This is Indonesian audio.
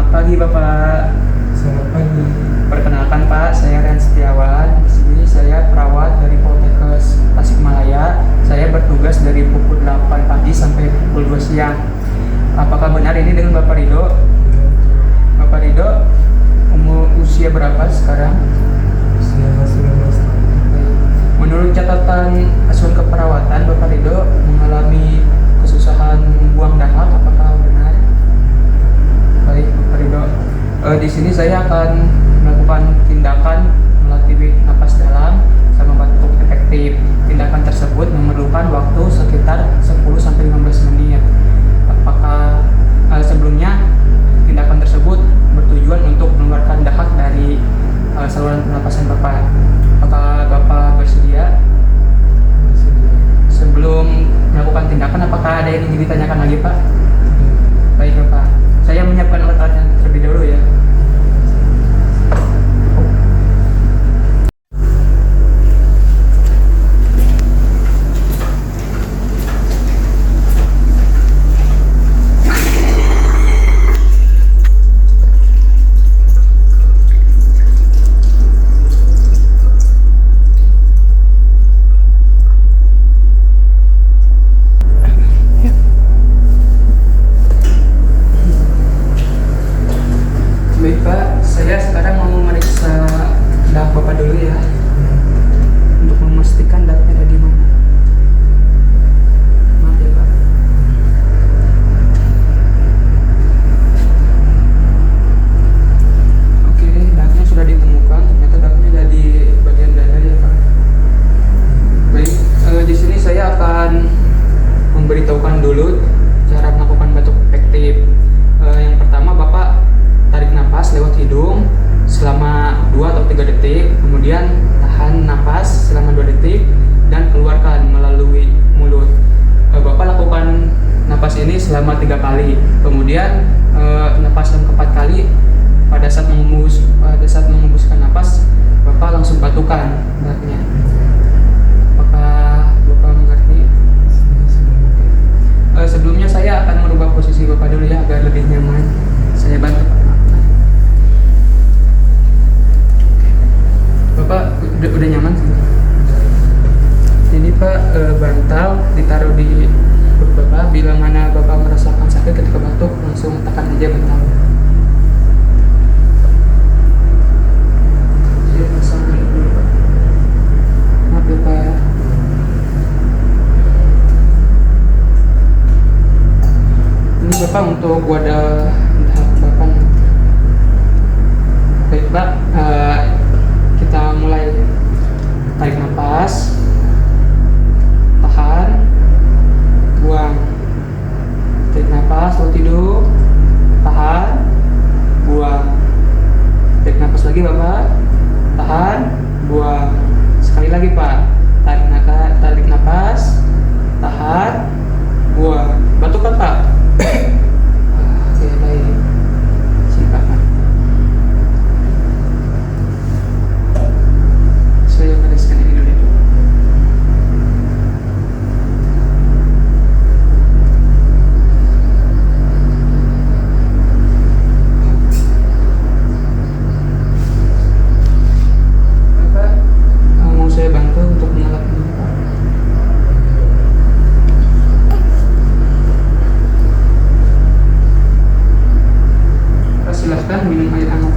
pagi Bapak. Selamat pagi. Perkenalkan Pak, saya Ren Setiawan. Di sini saya perawat dari Poltekkes Tasikmalaya. Saya bertugas dari pukul 8 pagi sampai pukul 2 siang. Apakah benar ini dengan Bapak Rido? Bapak Rido, usia berapa sekarang? Usia 19 tahun. Menurut catatan asuhan keperawatan, Bapak Rido mengalami kesusahan buang dahak. Apakah benar? Baik, Bapak Rido. Di sini saya akan melakukan tindakan melatih napas dalam sama batuk efektif. Tindakan tersebut memerlukan waktu sekitar 10-15 menit. Apakah sebelumnya tindakan tersebut bertujuan untuk mengeluarkan dahak dari saluran pernapasan Bapak? Apakah Bapak bersedia? Sebelum melakukan tindakan, apakah ada yang ingin ditanyakan lagi Pak? Baik Bapak, saya menyiapkan alat-alatnya terlebih dahulu ya. Baik Pak, saya sekarang mau memeriksa dahak Bapak dulu ya, untuk memastikan dahaknya ada di mana. Maaf ya Pak. Oke, dahaknya sudah ditemukan. Ternyata dahaknya ada di bagian dada ya Pak. Baik, di sini saya akan memberitahukan dulu cara melakukan batuk efektif. Yang pertama Bapak tarik napas lewat hidung selama 2 atau 3 detik, kemudian tahan napas selama 2 detik dan keluarkan melalui mulut. Bapak lakukan napas ini selama 3 kali, kemudian napas yang keempat kali pada saat mengembuskan napas Bapak langsung batukan dahaknya. Apakah Bapak mengerti? Sebelumnya saya akan merubah posisi Bapak dulu ya agar lebih nyaman. Saya bantu Pak. Bapak udah nyaman sih? Ini Pak, bantal ditaruh di perut Bapak. Bila mana Bapak merasakan sakit ketika batuk, langsung tekan aja bantal. Saya pasang dulu Pak. Maaf ya Pak. Ini Bapak untuk wadah dahak Bapak. Baik Pak, kita mulai. Tarik nafas, tahan, buang. Tarik nafas, lalu hidung, tahan, buang. Tarik nafas lagi Bapak, tahan, buang. Sekali lagi Pak, tarik nafas, tahan, buang. Batukan Pak. Oke, baik. Siap Pak. Saya bereskan ini dulu. Bapak, mau saya bantu untuk mengelap ini Pak? Pak, silahkan minum air hangat.